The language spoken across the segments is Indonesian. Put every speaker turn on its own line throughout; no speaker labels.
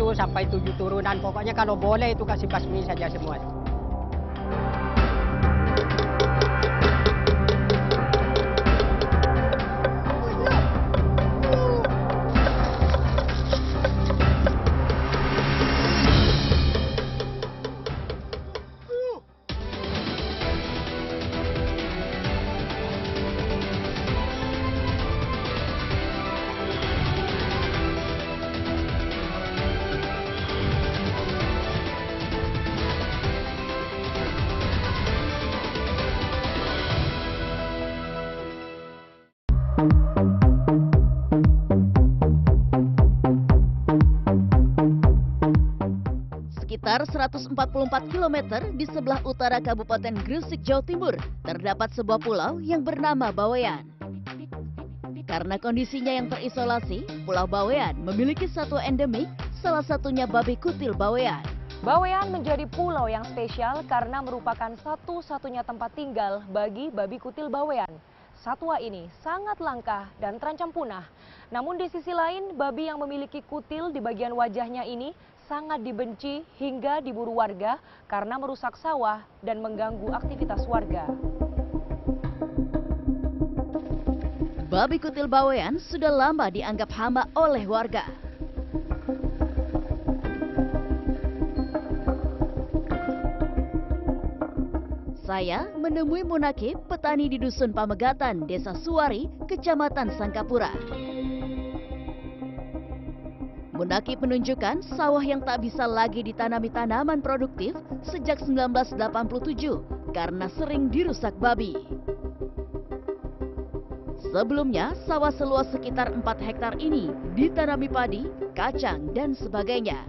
1 sampai 7 turunan. Pokoknya kalau boleh itu kasih basmi saja semua.
Sekitar 144 km di sebelah utara Kabupaten Gresik, Jawa Timur, terdapat sebuah pulau yang bernama Bawean. Karena kondisinya yang terisolasi, Pulau Bawean memiliki satwa endemik, salah satunya babi kutil Bawean.
Bawean menjadi pulau yang spesial karena merupakan satu-satunya tempat tinggal bagi babi kutil Bawean. Satwa ini sangat langka dan terancam punah. Namun di sisi lain, babi yang memiliki kutil di bagian wajahnya ini sangat dibenci hingga diburu warga karena merusak sawah dan mengganggu aktivitas warga.
Babi kutil Bawean sudah lama dianggap hama oleh warga. Saya menemui Munakib, petani di Dusun Pamegatan, Desa Suwari, Kecamatan Sangkapura. Munakib menunjukkan sawah yang tak bisa lagi ditanami tanaman produktif sejak 1987 karena sering dirusak babi. Sebelumnya, sawah seluas sekitar 4 hektar ini ditanami padi, kacang, dan sebagainya.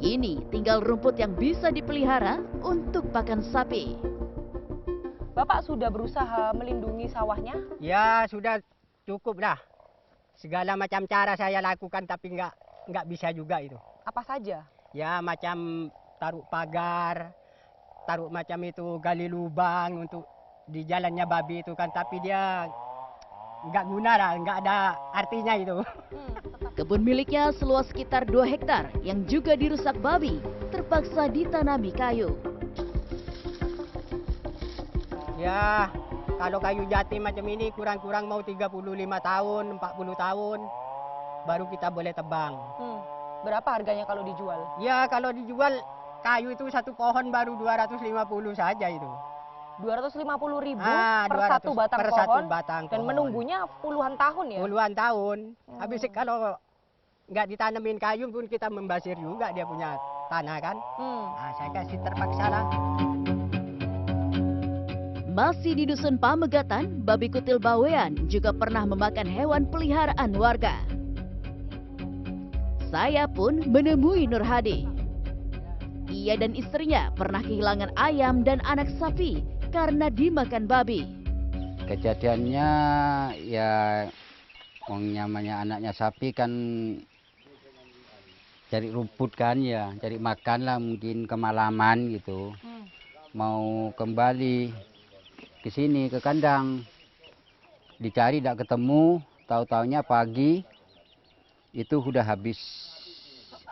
Kini tinggal rumput yang bisa dipelihara untuk pakan sapi.
Bapak sudah berusaha melindungi sawahnya?
Ya sudah cukup dah. Segala macam cara saya lakukan tapi nggak bisa juga itu.
Apa saja?
Ya macam taruh pagar, taruh macam itu gali lubang untuk di jalannya babi itu kan, tapi dia nggak guna lah, nggak ada artinya itu.
Kebun miliknya seluas sekitar 2 hektar yang juga dirusak babi, terpaksa ditanami kayu.
Ya kalau kayu jati macam ini kurang-kurang mau 35 tahun, 40 tahun baru kita boleh tebang.
Berapa harganya kalau dijual?
Ya kalau dijual kayu itu satu pohon baru 250 saja itu.
250.000 per
200
satu batang
per
pohon,
satu batang
dan
pohon.
menunggunya puluhan tahun ya?
Puluhan tahun. Habis kalau nggak ditanemin kayu pun kita membasir juga dia punya tanah kan. Nah, saya kasih terpaksa lah.
Masih di Dusun Pamegatan, babi kutil Bawean juga pernah memakan hewan peliharaan warga. Saya pun menemui Nur Hadi. Ia dan istrinya pernah kehilangan ayam dan anak sapi karena dimakan babi.
Kejadiannya ya namanya anaknya sapi kan cari rumput kan ya, cari makan lah mungkin kemalaman gitu. Mau kembali ke sini ke kandang, dicari tidak ketemu, tahu-taunya pagi itu sudah habis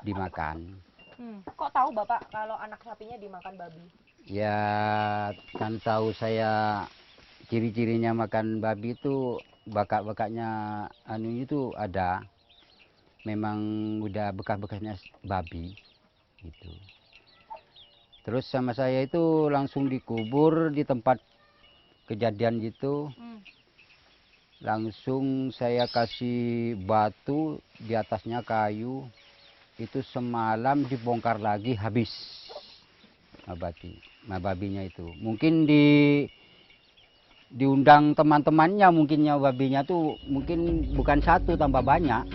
dimakan.
Kok tahu Bapak kalau anak sapinya dimakan babi?
Ya kan tahu saya ciri-cirinya makan babi itu bakat-bakatnya itu ada. Memang udah bekas-bekasnya babi gitu. Terus sama saya itu langsung dikubur di tempat kejadian gitu. Langsung saya kasih batu, di atasnya kayu. Itu semalam dibongkar lagi habis babinya itu. Mungkin diundang teman-temannya mungkinnya babinya tuh mungkin bukan satu tambah banyak.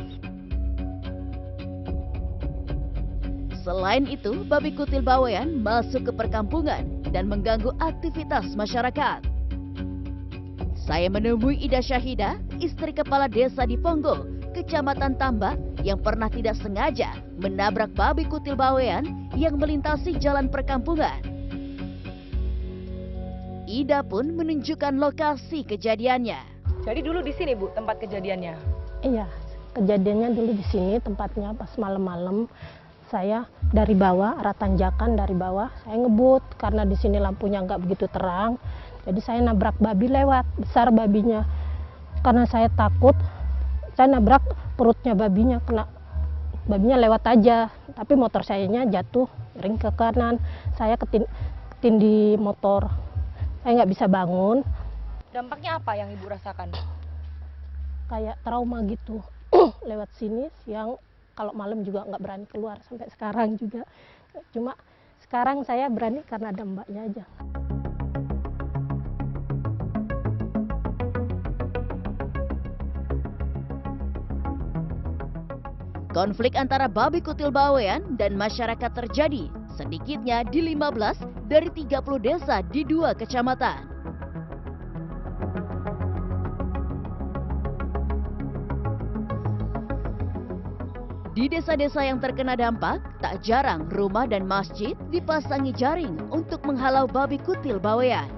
Selain itu, babi kutil Bawean masuk ke perkampungan dan mengganggu aktivitas masyarakat. Saya menemui Ida Syahida, istri kepala desa di Ponggo, Kecamatan Tambak, yang pernah tidak sengaja menabrak babi kutil Bawean yang melintasi jalan perkampungan. Ida pun menunjukkan lokasi kejadiannya.
Jadi dulu di sini Bu tempat kejadiannya?
Iya, kejadiannya dulu di sini tempatnya pas malam-malam. Saya dari bawah, arah tanjakan dari bawah, saya ngebut karena di sini lampunya nggak begitu terang. Jadi saya nabrak babi lewat, besar babinya. Karena saya takut, saya nabrak perutnya babinya, kena babinya lewat aja. Tapi motor sayanya jatuh, ring ke kanan. Saya ketindih motor, saya nggak bisa bangun.
Dampaknya apa yang Ibu rasakan?
Kayak trauma gitu. Lewat sini siang, kalau malam juga nggak berani keluar sampai sekarang juga. Cuma sekarang saya berani karena ada mbaknya aja.
Konflik antara babi kutil bawean dan masyarakat terjadi sedikitnya di 15 dari 30 desa di 2 kecamatan. Di desa-desa yang terkena dampak, tak jarang rumah dan masjid dipasangi jaring untuk menghalau babi kutil bawean.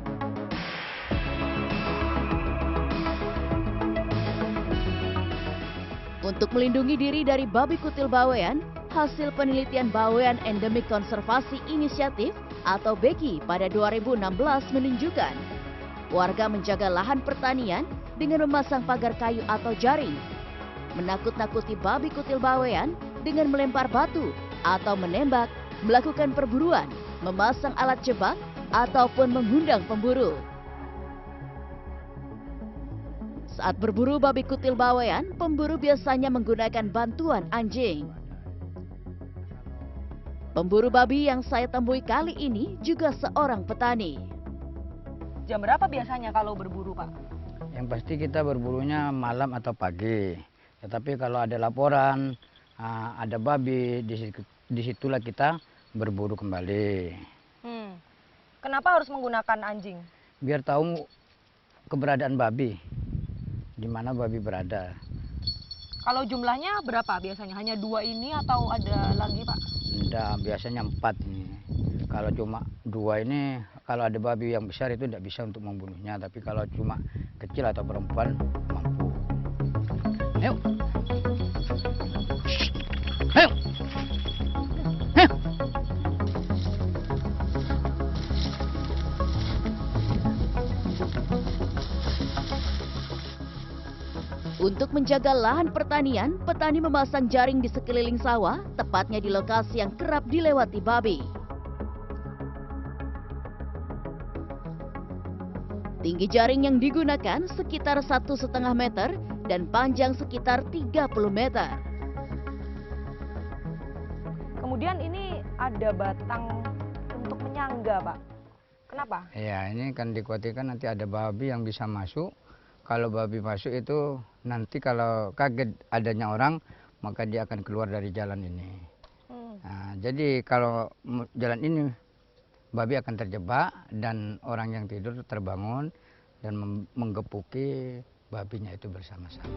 Untuk melindungi diri dari babi kutil bawean, hasil penelitian Bawean Endemik Konservasi Inisiatif atau BEKI pada 2016 menunjukkan warga menjaga lahan pertanian dengan memasang pagar kayu atau jaring, menakut-nakuti babi kutil bawean dengan melempar batu atau menembak, melakukan perburuan, memasang alat jebak, ataupun mengundang pemburu. Saat berburu babi kutil bawean, pemburu biasanya menggunakan bantuan anjing. Pemburu babi yang saya temui kali ini juga seorang petani.
Jam berapa biasanya kalau berburu, Pak?
Yang pasti kita berburunya malam atau pagi. Tetapi kalau ada laporan, ada babi, disitulah kita berburu kembali.
Kenapa harus menggunakan anjing?
Biar tahu keberadaan babi, di mana babi berada.
Kalau jumlahnya berapa biasanya? Hanya 2 ini atau ada lagi, Pak?
Enggak, biasanya 4 ini. Kalau cuma 2 ini, kalau ada babi yang besar itu tidak bisa untuk membunuhnya. Tapi kalau cuma kecil atau perempuan, mampu. Ayo. Ayo. Ayo.
Untuk menjaga lahan pertanian, petani memasang jaring di sekeliling sawah, tepatnya di lokasi yang kerap dilewati babi. Tinggi jaring yang digunakan sekitar 1,5 meter dan panjang sekitar 30 meter.
Kemudian ini ada batang untuk menyangga, Pak. Kenapa?
Ya, ini kan dikhawatirkan nanti ada babi yang bisa masuk. Kalau babi masuk itu nanti kalau kaget adanya orang, maka dia akan keluar dari jalan ini. Nah, jadi kalau jalan ini babi akan terjebak dan orang yang tidur terbangun dan menggepuki babinya itu bersama-sama.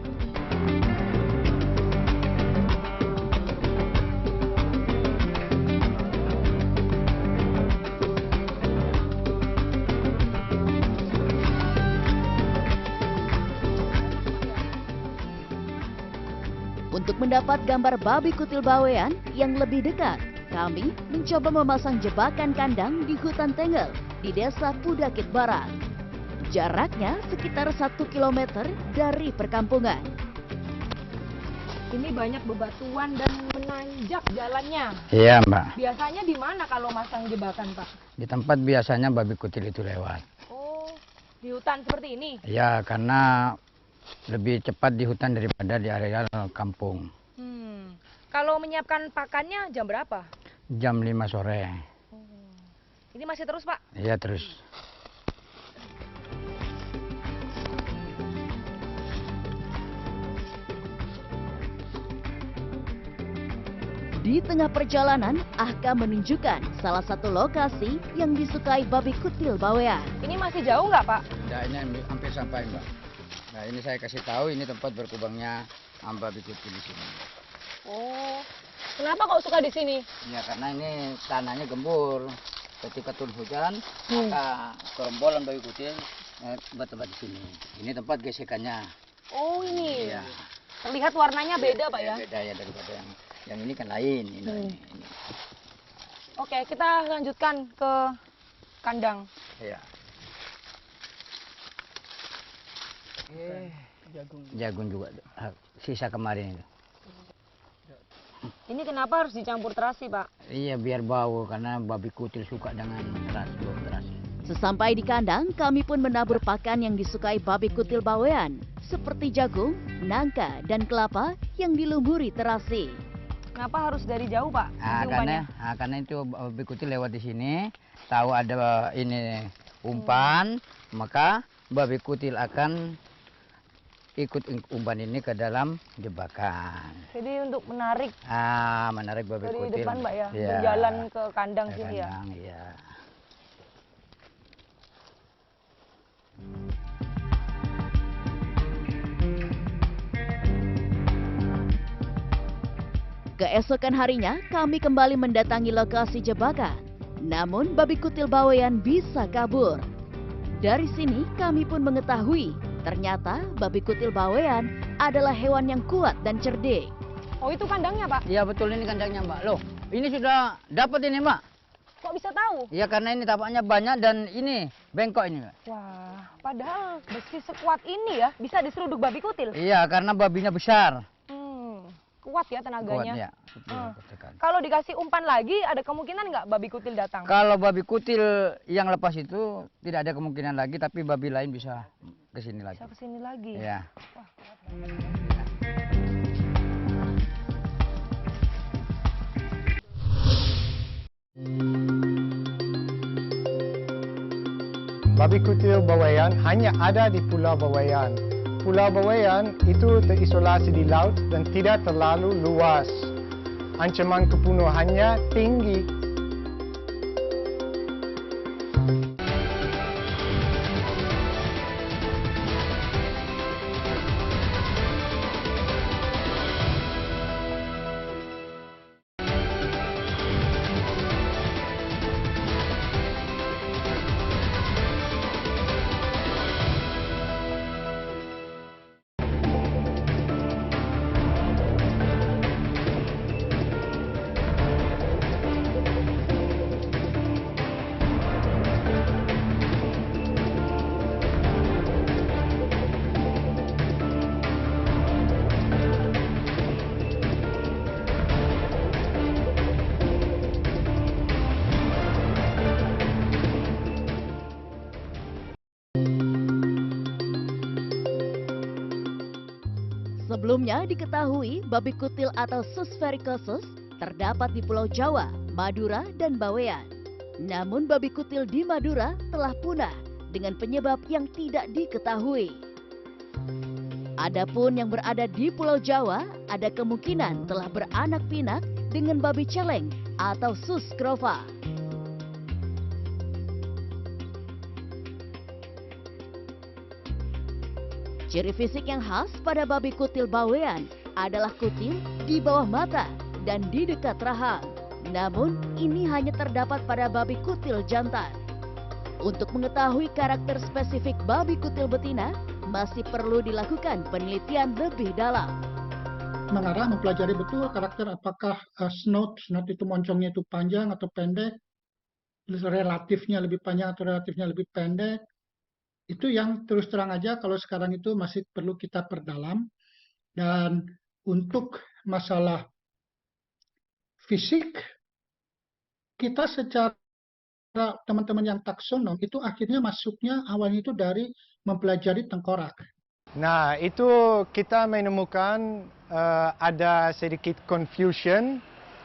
Untuk mendapat gambar babi kutil bawean yang lebih dekat, kami mencoba memasang jebakan kandang di hutan Tenggel di desa Pudakit Barat. Jaraknya sekitar 1 km dari perkampungan.
Ini banyak bebatuan dan menanjak jalannya.
Iya, Mbak.
Biasanya di mana kalau masang jebakan, Pak?
Di tempat biasanya babi kutil itu lewat.
Oh, di hutan seperti ini?
Ya, karena lebih cepat di hutan daripada di area kampung.
Kalau menyiapkan pakannya jam berapa?
Jam 5 sore.
Ini masih terus, Pak?
Iya, terus.
Di tengah perjalanan, Ahka menunjukkan salah satu lokasi yang disukai babi kutil bawean.
Ini masih jauh nggak, Pak?
Ya, ini hampir sampai, Mbak. Nah, ini saya kasih tahu ini tempat berkembangnya babi kutil di sini.
Oh, kenapa kok suka di sini?
Ya, karena ini tanahnya gembur. Ketika turun hujan, maka gerombolan babi kutil Tempat-tempat di sini. Ini tempat gesekannya.
Oh ini.
Iya.
Terlihat warnanya beda Pak ya?
Beda ya daripada yang ini kan lain. Ini.
Oke, kita lanjutkan ke kandang.
Iya.
Jagung.
Jagung juga sisa kemarin itu.
Ini kenapa harus dicampur terasi Pak?
Iya biar bau karena babi kutil suka dengan bau terasi.
Sesampai di kandang, kami pun menabur pakan yang disukai babi kutil bawean, seperti jagung, nangka, dan kelapa yang dilumuri terasi.
Kenapa harus dari jauh Pak? Umpannya?
Karena itu babi kutil lewat di sini, tahu ada ini umpan, maka babi kutil akan ikut umpan ini ke dalam jebakan.
Jadi untuk menarik
Menarik babi
dari
kutil.
depan Mbak ya,
Iya.
berjalan ke kandang
Ke
sini ya.
kandang, iya.
Keesokan harinya, kami kembali mendatangi lokasi jebakan. Namun, babi kutil bawean bisa kabur. Dari sini, kami pun mengetahui ternyata babi kutil bawean adalah hewan yang kuat dan cerdik.
Oh itu kandangnya Pak?
Iya betul, ini kandangnya Mbak. Loh, ini sudah dapat ini Mbak.
Kok bisa tahu?
Ya karena ini tapaknya banyak dan ini bengkok ini Mbak.
Wah, padahal besi sekuat ini ya bisa diseruduk babi kutil.
Iya karena babinya besar.
Kuat ya
Kuat
tenaganya.
ya. Betul, sekali.
Kalau dikasih umpan lagi, ada kemungkinan nggak babi kutil datang?
Kalau babi kutil yang lepas itu tidak ada kemungkinan lagi, tapi babi lain bisa ke sini lagi.
Bisa kesini lagi.
Iya.
Babi kutil bawean hanya ada di Pulau Bawean. Pulau Bawean itu terisolasi di laut dan tidak terlalu luas. Ancaman kepunuhannya tinggi.
Sebelumnya diketahui babi kutil atau Sus verrucosus terdapat di Pulau Jawa, Madura, dan Bawean. Namun babi kutil di Madura telah punah dengan penyebab yang tidak diketahui. Adapun yang berada di Pulau Jawa ada kemungkinan telah beranak pinak dengan babi celeng atau Sus scrova. Ciri fisik yang khas pada babi kutil bawean adalah kutil di bawah mata dan di dekat rahang. Namun, ini hanya terdapat pada babi kutil jantan. Untuk mengetahui karakter spesifik babi kutil betina, masih perlu dilakukan penelitian lebih dalam.
Mengarah mempelajari betul karakter apakah snout itu moncongnya itu panjang atau pendek, relatifnya lebih panjang atau relatifnya lebih pendek. Itu yang terus terang aja kalau sekarang itu masih perlu kita perdalam. Dan untuk masalah fisik, kita secara teman-teman yang taksonom itu akhirnya masuknya awalnya itu dari mempelajari tengkorak.
Nah, itu kita menemukan ada sedikit confusion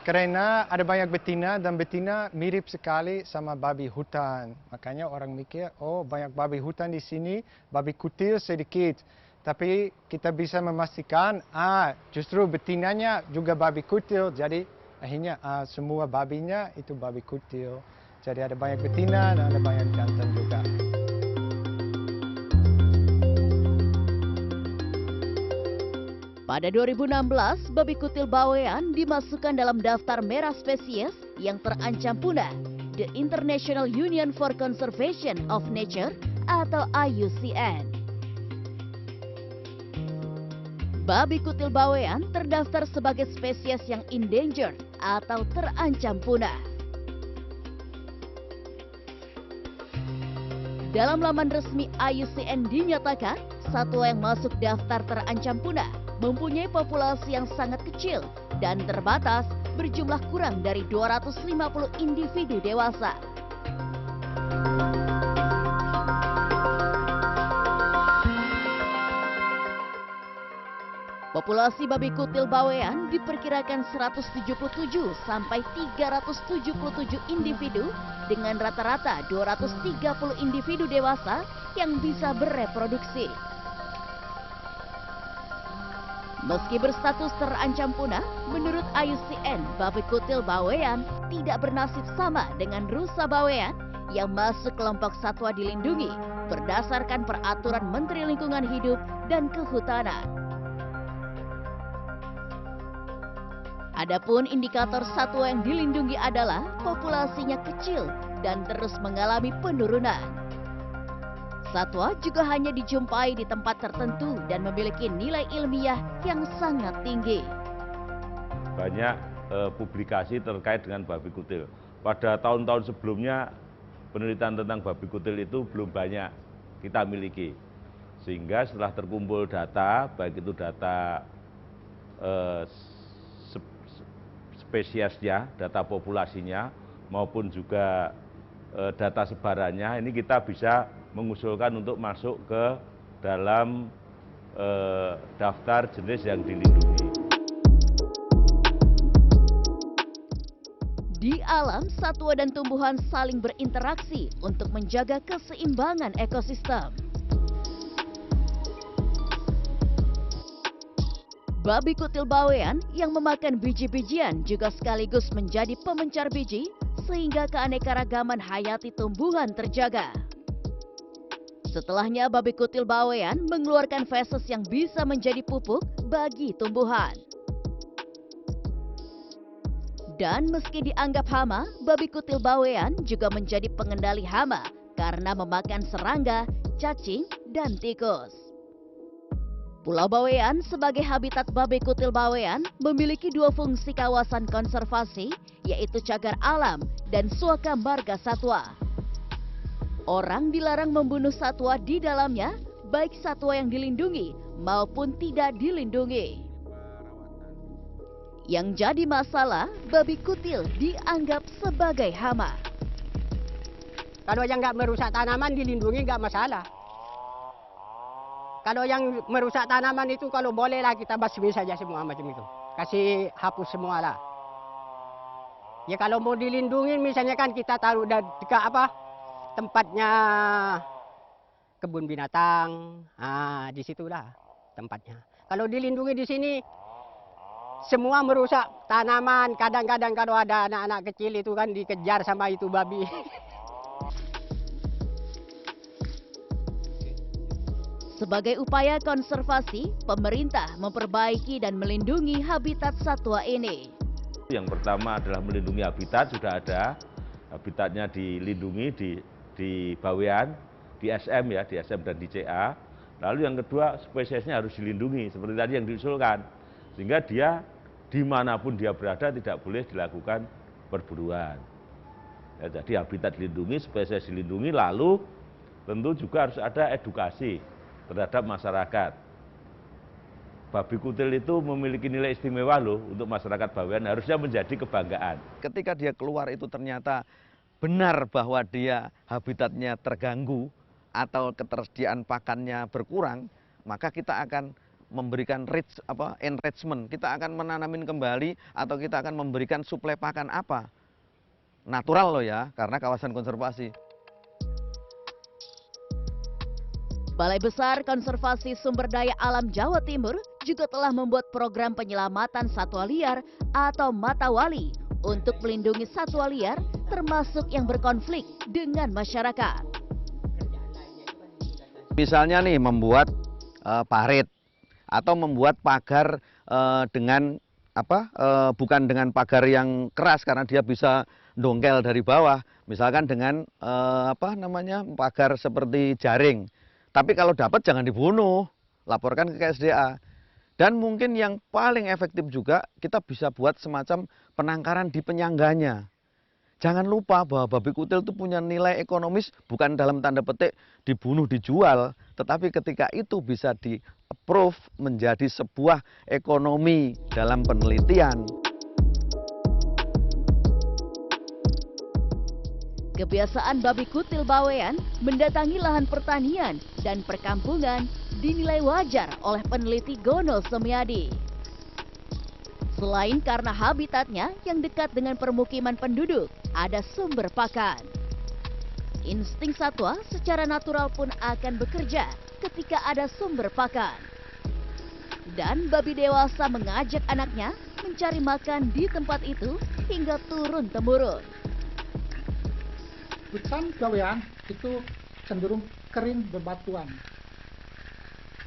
karena ada banyak betina dan betina mirip sekali sama babi hutan. Makanya orang mikir, oh banyak babi hutan di sini, babi kutil sedikit. Tapi kita bisa memastikan, justru betinanya juga babi kutil. Jadi akhirnya semua babinya itu babi kutil. Jadi ada banyak betina dan ada banyak jantan juga.
Pada 2016, babi kutil bawean dimasukkan dalam daftar merah spesies yang terancam punah, The International Union for Conservation of Nature atau IUCN. Babi kutil bawean terdaftar sebagai spesies yang endangered atau terancam punah. Dalam laman resmi IUCN dinyatakan, satwa yang masuk daftar terancam punah mempunyai populasi yang sangat kecil dan terbatas, berjumlah kurang dari 250 individu dewasa. Populasi babi kutil bawean diperkirakan 177 sampai 377 individu dengan rata-rata 230 individu dewasa yang bisa bereproduksi. Meski berstatus terancam punah, menurut IUCN, babi kutil bawean tidak bernasib sama dengan rusa bawean yang masuk kelompok satwa dilindungi berdasarkan peraturan Menteri Lingkungan Hidup dan Kehutanan. Adapun indikator satwa yang dilindungi adalah populasinya kecil dan terus mengalami penurunan. Satwa juga hanya dijumpai di tempat tertentu dan memiliki nilai ilmiah yang sangat tinggi.
Banyak publikasi terkait dengan babi kutil. Pada tahun-tahun sebelumnya penelitian tentang babi kutil itu belum banyak kita miliki. Sehingga setelah terkumpul data, baik itu data spesiesnya, data populasinya, maupun juga data sebarannya, ini kita bisa mengusulkan untuk masuk ke dalam daftar jenis yang dilindungi.
Di alam, satwa dan tumbuhan saling berinteraksi untuk menjaga keseimbangan ekosistem. Babi kutil bawean yang memakan biji-bijian juga sekaligus menjadi pemencar biji, sehingga keanekaragaman hayati tumbuhan terjaga. Setelahnya, babi kutil bawean mengeluarkan feses yang bisa menjadi pupuk bagi tumbuhan. Dan meski dianggap hama, babi kutil bawean juga menjadi pengendali hama karena memakan serangga, cacing, dan tikus. Pulau Bawean sebagai habitat babi kutil bawean memiliki dua fungsi kawasan konservasi, yaitu cagar alam dan suaka marga satwa. Orang dilarang membunuh satwa di dalamnya, baik satwa yang dilindungi maupun tidak dilindungi. Yang jadi masalah, babi kutil dianggap sebagai hama.
Kalau yang nggak merusak tanaman dilindungi nggak masalah. Kalau yang merusak tanaman itu kalau bolehlah kita basmi saja semua macam itu. Kasih hapus semua lah. Ya kalau mau dilindungi misalnya kan kita taruh dekat apa tempatnya kebun binatang. Ah, di situlah tempatnya. Kalau dilindungi di sini semua merusak tanaman. Kadang-kadang kalau ada anak-anak kecil itu kan dikejar sama itu babi.
Sebagai upaya konservasi, pemerintah memperbaiki dan melindungi habitat satwa ini.
Yang pertama adalah melindungi habitat, sudah ada. Habitatnya dilindungi di bawean, di SM ya, di SM dan di CA. Lalu yang kedua, spesiesnya harus dilindungi, seperti tadi yang diusulkan. Sehingga dia dimanapun dia berada tidak boleh dilakukan perburuan. Ya, jadi habitat dilindungi, spesies dilindungi, lalu tentu juga harus ada edukasi terhadap masyarakat. Babi kutil itu memiliki nilai istimewa loh untuk masyarakat bawean, harusnya menjadi kebanggaan.
Ketika dia keluar itu ternyata benar bahwa dia habitatnya terganggu atau ketersediaan pakannya berkurang, maka kita akan memberikan enrichment, kita akan menanamin kembali atau kita akan memberikan suplai pakan apa? Natural loh ya, karena kawasan konservasi.
Balai Besar Konservasi Sumber Daya Alam Jawa Timur juga telah membuat program penyelamatan satwa liar atau matawali untuk melindungi satwa liar termasuk yang berkonflik dengan masyarakat.
Misalnya nih membuat parit atau membuat pagar dengan bukan dengan pagar yang keras karena dia bisa dongkel dari bawah, misalkan dengan pagar seperti jaring. Tapi kalau dapat jangan dibunuh, laporkan ke KSDA. Dan mungkin yang paling efektif juga kita bisa buat semacam penangkaran di penyangganya. Jangan lupa bahwa babi kutil itu punya nilai ekonomis bukan dalam tanda petik dibunuh dijual, tetapi ketika itu bisa di-approve menjadi sebuah ekonomi dalam penelitian.
Kebiasaan babi kutil bawean mendatangi lahan pertanian dan perkampungan dinilai wajar oleh peneliti Gono Semyadi. Selain karena habitatnya yang dekat dengan permukiman penduduk, ada sumber pakan. Insting satwa secara natural pun akan bekerja ketika ada sumber pakan. Dan babi dewasa mengajak anaknya mencari makan di tempat itu hingga turun-temurun.
Hutan bawean itu cenderung kering bebatuan.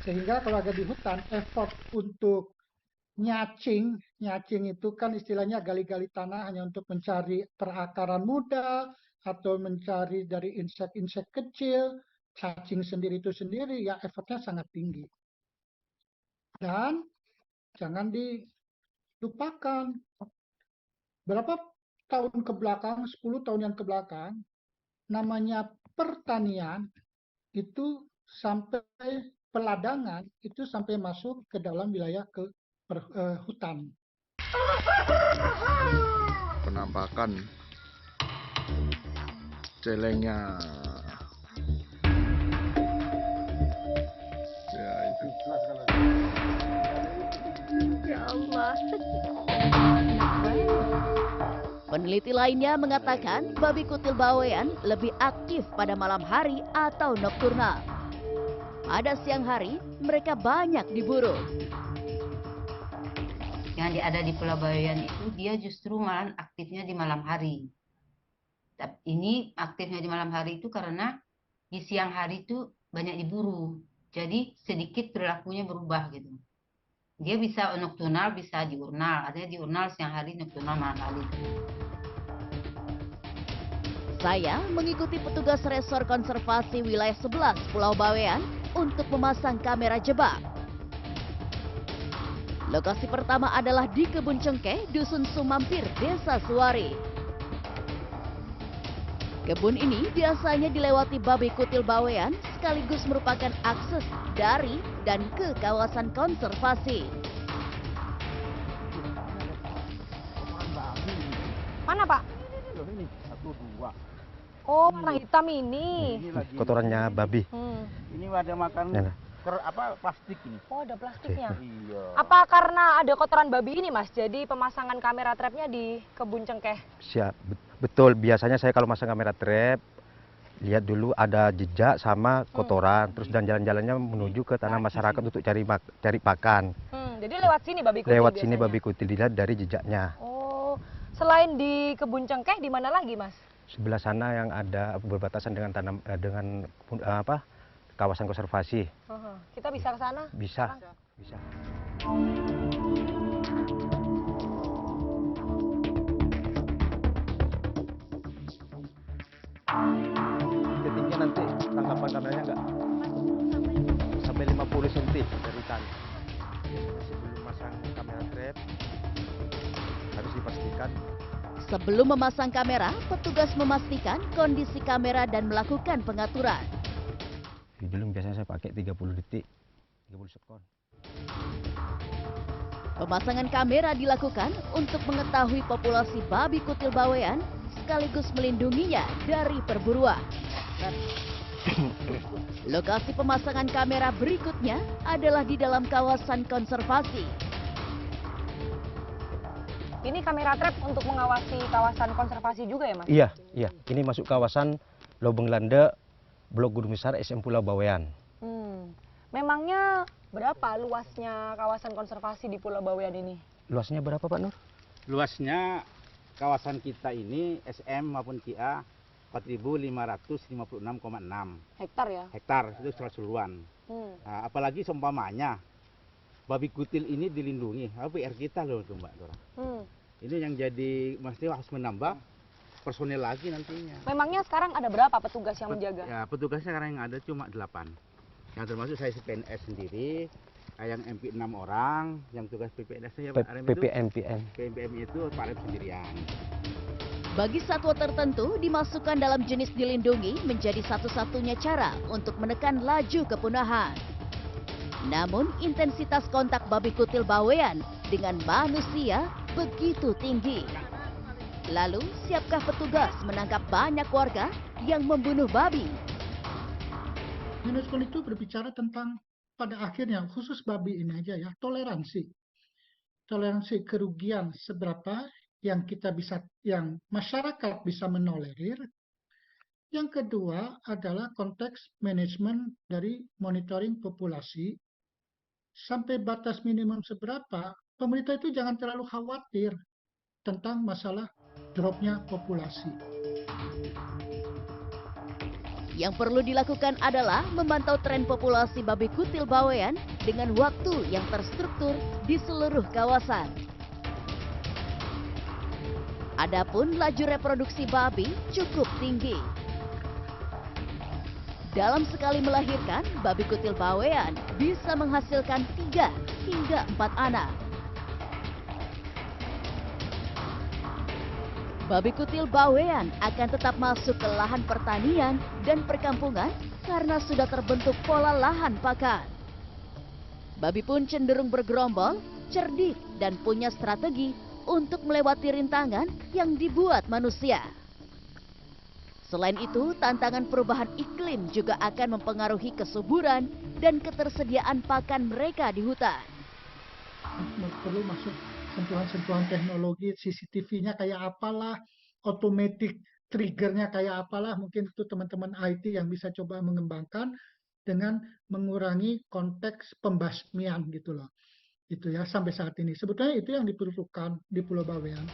Sehingga kalau ada di hutan, effort untuk nyacing itu kan istilahnya gali-gali tanah hanya untuk mencari perakaran muda atau mencari dari insek-insek kecil, cacing sendiri itu sendiri, ya effortnya sangat tinggi. Dan jangan dilupakan, berapa tahun ke belakang, 10 tahun yang ke belakang, namanya pertanian itu sampai peladangan itu sampai masuk ke dalam wilayah hutan.
Penampakan celengnya. Ya itu.
Ya Allah. Peneliti lainnya mengatakan babi kutil bawean lebih aktif pada malam hari atau nokturnal. Pada siang hari, mereka banyak diburu.
Yang ada di Pulau Bawean itu dia justru malah aktifnya di malam hari. Tapi ini aktifnya di malam hari itu karena di siang hari itu banyak diburu. Jadi sedikit perilakunya berubah gitu. Dia bisa nokturnal, bisa diurnal. Artinya diurnal siang hari, nokturnal malam hari.
Saya mengikuti petugas Resor Konservasi Wilayah 11 Pulau Bawean untuk memasang kamera jebak. Lokasi pertama adalah di Kebun Cengkeh, Dusun Sumampir, Desa Suwari. Kebun ini biasanya dilewati babi kutil bawean sekaligus merupakan akses dari dan ke kawasan konservasi.
Mana, Pak?
Ini 1, 2.
Oh, warna hitam ini.
Kotorannya babi.
Ini ada makan plastik ini.
Oh, ada plastiknya.
Iya.
Apa karena ada kotoran babi ini, Mas? Jadi pemasangan kamera trapnya di Kebun Cengkeh.
Siap, betul. Biasanya saya kalau masang kamera trap, lihat dulu ada jejak sama kotoran, terus dan jalan-jalannya menuju ke tanah masyarakat untuk cari pakan.
Jadi lewat sini babi kutil.
Lewat
biasanya.
sini babi kutil dilihat dari jejaknya.
Oh, selain di Kebun Cengkeh, di mana lagi, Mas?
Sebelah sana yang ada berbatasan dengan kawasan konservasi.
Kita bisa ke sana?
Bisa. Bisa. Ketinggian nanti tangkapan kameranya enggak sampai 50 cm dari tanah. Sebelum masang kamera trap harus dipastikan.
Sebelum memasang kamera, petugas memastikan kondisi kamera dan melakukan pengaturan.
Film biasanya saya pakai 30 detik, 30 sekon.
Pemasangan kamera dilakukan untuk mengetahui populasi babi kutil bawean sekaligus melindunginya dari perburuan. Lokasi pemasangan kamera berikutnya adalah di dalam kawasan konservasi.
Ini kamera trap untuk mengawasi kawasan konservasi juga ya, Mas?
Iya, iya. Ini masuk kawasan Lobeng Lande, Blok Gunung Besar, SM Pulau Bawean.
Memangnya berapa luasnya kawasan konservasi di Pulau Bawean ini?
Luasnya berapa, Pak Nur?
Luasnya kawasan kita ini SM maupun KIA 4.556,6
hektar ya?
Hektar, itu keseluruhan. Nah, apalagi seumpamanya babi kutil ini dilindungi, PR kita loh itu Mbak Dora. Ini yang jadi mesti harus menambah personel lagi nantinya.
Memangnya sekarang ada berapa petugas yang menjaga?
Ya, petugasnya sekarang yang ada cuma 8. Yang termasuk saya PNS sendiri, yang MP 6 orang, yang tugas PPNS nya Pak Arem itu PPM itu Pak Arem sendirian.
Bagi satwa tertentu, dimasukkan dalam jenis dilindungi menjadi satu-satunya cara untuk menekan laju kepunahan. Namun, intensitas kontak babi kutil bawean dengan manusia begitu tinggi. Lalu, siapkah petugas menangkap banyak warga yang membunuh babi?
UNESCO itu berbicara tentang pada akhirnya khusus babi ini aja ya, toleransi. Toleransi kerugian seberapa yang masyarakat bisa menolerir. Yang kedua adalah konteks manajemen dari monitoring populasi. Sampai batas minimum seberapa, pemerintah itu jangan terlalu khawatir tentang masalah dropnya populasi.
Yang perlu dilakukan adalah memantau tren populasi babi kutil bawean dengan waktu yang terstruktur di seluruh kawasan. Adapun laju reproduksi babi cukup tinggi. Dalam sekali melahirkan, babi kutil bawean bisa menghasilkan 3 hingga 4 anak. Babi kutil bawean akan tetap masuk ke lahan pertanian dan perkampungan karena sudah terbentuk pola lahan pakan. Babi pun cenderung bergerombol, cerdik, dan punya strategi untuk melewati rintangan yang dibuat manusia. Selain itu, tantangan perubahan iklim juga akan mempengaruhi kesuburan dan ketersediaan pakan mereka di hutan.
Perlu masuk sentuhan-sentuhan teknologi, CCTV-nya kayak apalah, automatic trigger-nya kayak apalah, mungkin itu teman-teman IT yang bisa coba mengembangkan dengan mengurangi konteks pembasmian gitu loh. Itu ya sampai saat ini. Sebetulnya itu yang diperlukan di Pulau Bawean.